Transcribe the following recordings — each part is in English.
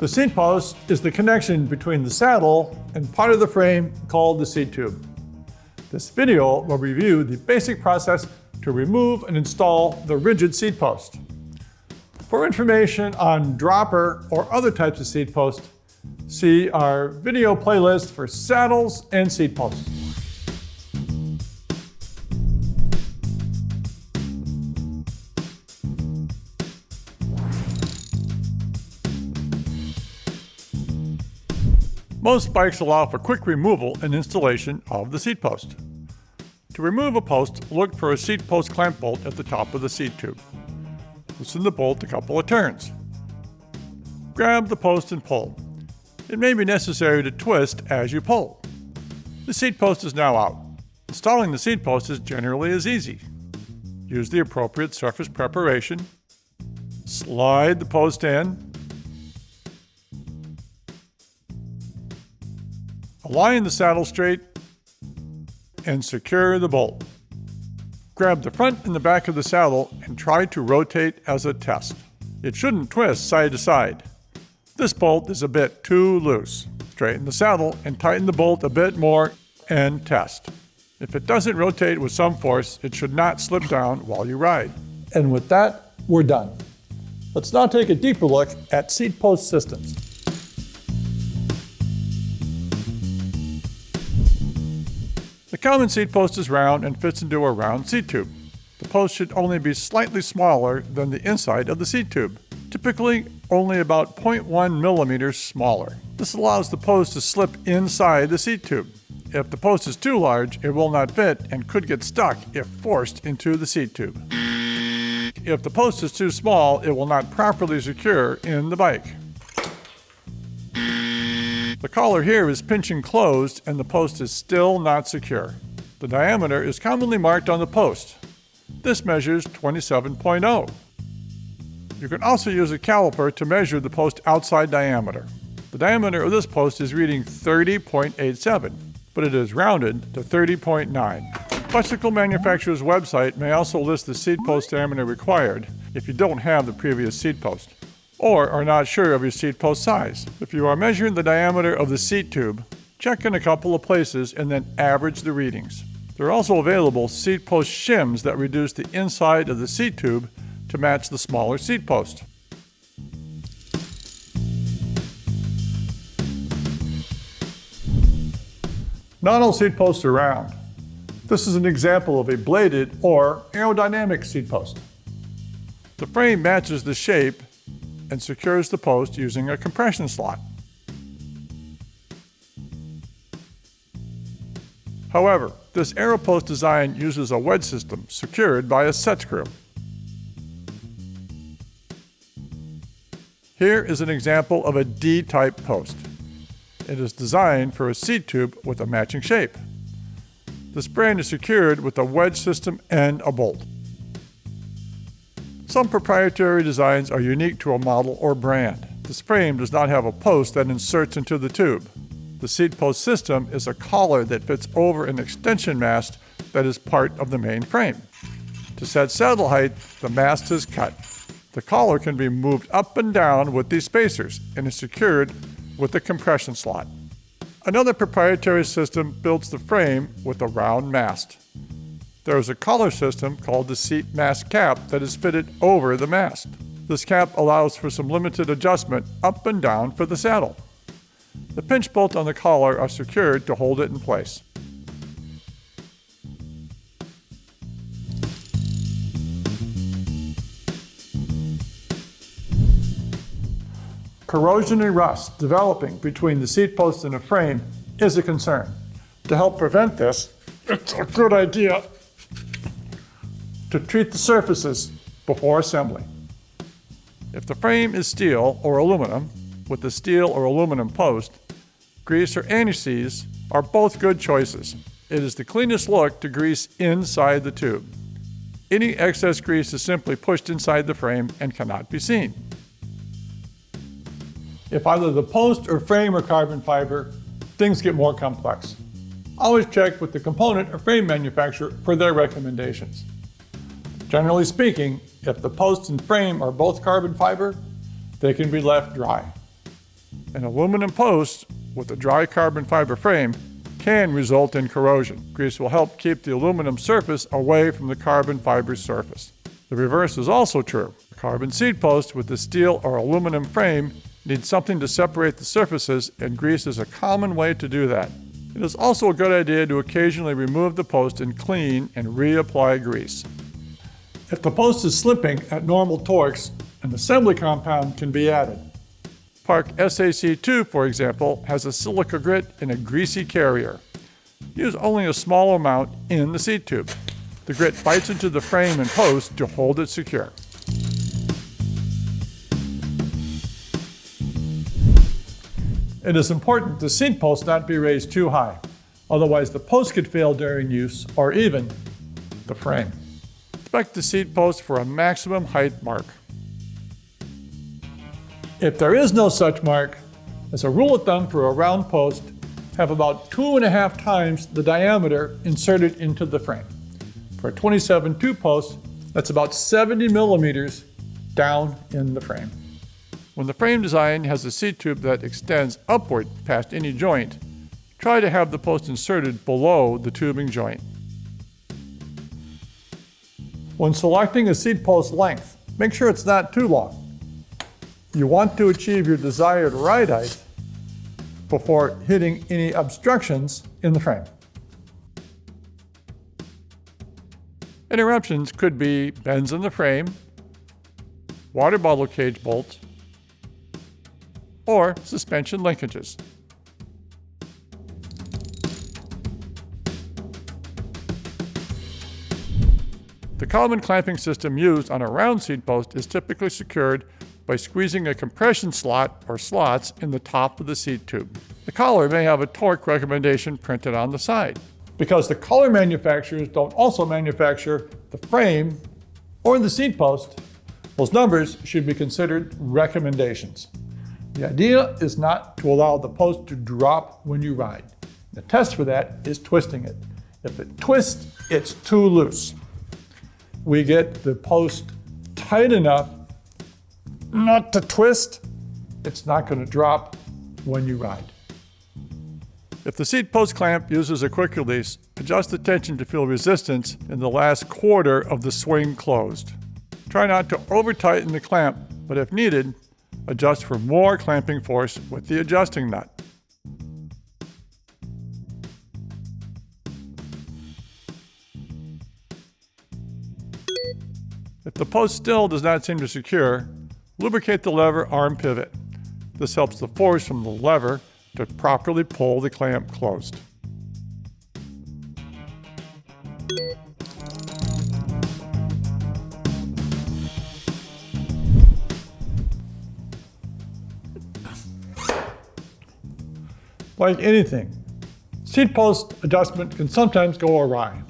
The seat post is the connection between the saddle and part of the frame called the seat tube. This video will review the basic process to remove and install the rigid seat post. For information on dropper or other types of seat post, see our video playlist for saddles and seat posts. Most bikes allow for quick removal and installation of the seat post. To remove a post, look for a seat post clamp bolt at the top of the seat tube. Loosen the bolt a couple of turns. Grab the post and pull. It may be necessary to twist as you pull. The seat post is now out. Installing the seat post is generally as easy. Use the appropriate surface preparation. Slide the post in. Align the saddle straight and secure the bolt. Grab the front and the back of the saddle and try to rotate as a test. It shouldn't twist side to side. This bolt is a bit too loose. Straighten the saddle and tighten the bolt a bit more and test. If it doesn't rotate with some force, it should not slip down while you ride. And with that, we're done. Let's now take a deeper look at seat post systems. The common seat post is round and fits into a round seat tube. The post should only be slightly smaller than the inside of the seat tube, typically only about 0.1 millimeters smaller. This allows the post to slip inside the seat tube. If the post is too large, it will not fit and could get stuck if forced into the seat tube. If the post is too small, it will not properly secure in the bike. The collar here is pinching closed and the post is still not secure. The diameter is commonly marked on the post. This measures 27.0. You can also use a caliper to measure the post outside diameter. The diameter of this post is reading 30.87, but it is rounded to 30.9. Bicycle manufacturer's website may also list the seat post diameter required if you don't have the previous seat post, or are not sure of your seat post size. If you are measuring the diameter of the seat tube, check in a couple of places and then average the readings. There are also available seat post shims that reduce the inside of the seat tube to match the smaller seat post. Not all seat posts are round. This is an example of a bladed or aerodynamic seat post. The frame matches the shape and secures the post using a compression slot. However, this aero post design uses a wedge system secured by a set screw. Here is an example of a D-type post. It is designed for a seat tube with a matching shape. This brand is secured with a wedge system and a bolt. Some proprietary designs are unique to a model or brand. This frame does not have a post that inserts into the tube. The seat post system is a collar that fits over an extension mast that is part of the main frame. To set saddle height, the mast is cut. The collar can be moved up and down with these spacers and is secured with a compression slot. Another proprietary system builds the frame with a round mast. There is a collar system called the seat mast cap that is fitted over the mast. This cap allows for some limited adjustment up and down for the saddle. The pinch bolts on the collar are secured to hold it in place. Corrosion and rust developing between the seat post and the frame is a concern. To help prevent this, it's a good idea to treat the surfaces before assembly. If the frame is steel or aluminum, with the steel or aluminum post, grease or anti-seize are both good choices. It is the cleanest look to grease inside the tube. Any excess grease is simply pushed inside the frame and cannot be seen. If either the post or frame are carbon fiber, things get more complex. Always check with the component or frame manufacturer for their recommendations. Generally speaking, if the post and frame are both carbon fiber, they can be left dry. An aluminum post with a dry carbon fiber frame can result in corrosion. Grease will help keep the aluminum surface away from the carbon fiber surface. The reverse is also true. A carbon seat post with a steel or aluminum frame needs something to separate the surfaces, and grease is a common way to do that. It is also a good idea to occasionally remove the post and clean and reapply grease. If the post is slipping at normal torques, an assembly compound can be added. Park SAC2, for example, has a silica grit and a greasy carrier. Use only a small amount in the seat tube. The grit bites into the frame and post to hold it secure. It is important the seat post not be raised too high, otherwise the post could fail during use or even the frame. Inspect the seat post for a maximum height mark. If there is no such mark, as a rule of thumb for a round post, have about 2.5 times the diameter inserted into the frame. For a 27-2 post, that's about 70 millimeters down in the frame. When the frame design has a seat tube that extends upward past any joint, try to have the post inserted below the tubing joint. When selecting a seat post length, make sure it's not too long. You want to achieve your desired ride height before hitting any obstructions in the frame. Interruptions could be bends in the frame, water bottle cage bolts, or suspension linkages. The common clamping system used on a round seat post is typically secured by squeezing a compression slot or slots in the top of the seat tube. The collar may have a torque recommendation printed on the side. Because the collar manufacturers don't also manufacture the frame or the seat post, those numbers should be considered recommendations. The idea is not to allow the post to drop when you ride. The test for that is twisting it. If it twists, it's too loose. We get the post tight enough not to twist, it's not going to drop when you ride. If the seat post clamp uses a quick release, adjust the tension to feel resistance in the last quarter of the swing closed. Try not to over-tighten the clamp, but if needed, adjust for more clamping force with the adjusting nut. If the post still does not seem to secure, lubricate the lever arm pivot. This helps the force from the lever to properly pull the clamp closed. Like anything, seat post adjustment can sometimes go awry.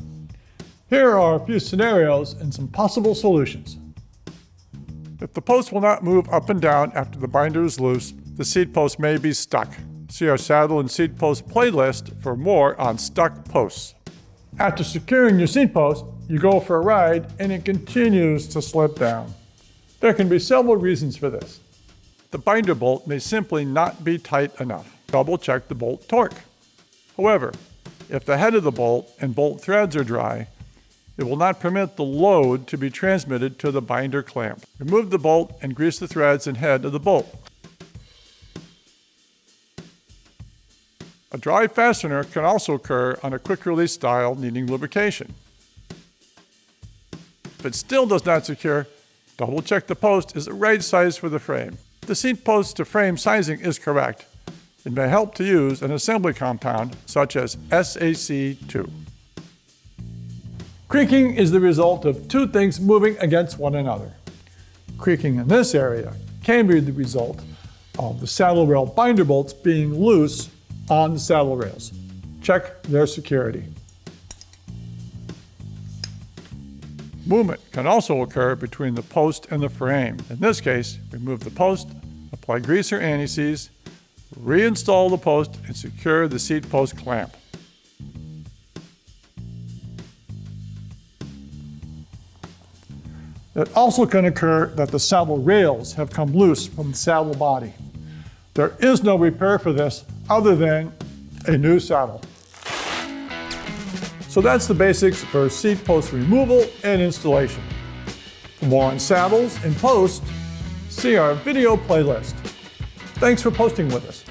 Here are a few scenarios and some possible solutions. If the post will not move up and down after the binder is loose, the seat post may be stuck. See our saddle and seat post playlist for more on stuck posts. After securing your seat post, you go for a ride and it continues to slip down. There can be several reasons for this. The binder bolt may simply not be tight enough. Double check the bolt torque. However, if the head of the bolt and bolt threads are dry, it will not permit the load to be transmitted to the binder clamp. Remove the bolt and grease the threads and head of the bolt. A dry fastener can also occur on a quick release style needing lubrication. If it still does not secure, double check the post is the right size for the frame. If the seat post to frame sizing is correct, it may help to use an assembly compound such as SAC2. Creaking is the result of two things moving against one another. Creaking in this area can be the result of the saddle rail binder bolts being loose on the saddle rails. Check their security. Movement can also occur between the post and the frame. In this case, remove the post, apply grease or anti-seize, reinstall the post, and secure the seat post clamp. It also can occur that the saddle rails have come loose from the saddle body. There is no repair for this other than a new saddle. So that's the basics for seat post removal and installation. For more on saddles and posts, see our video playlist. Thanks for posting with us.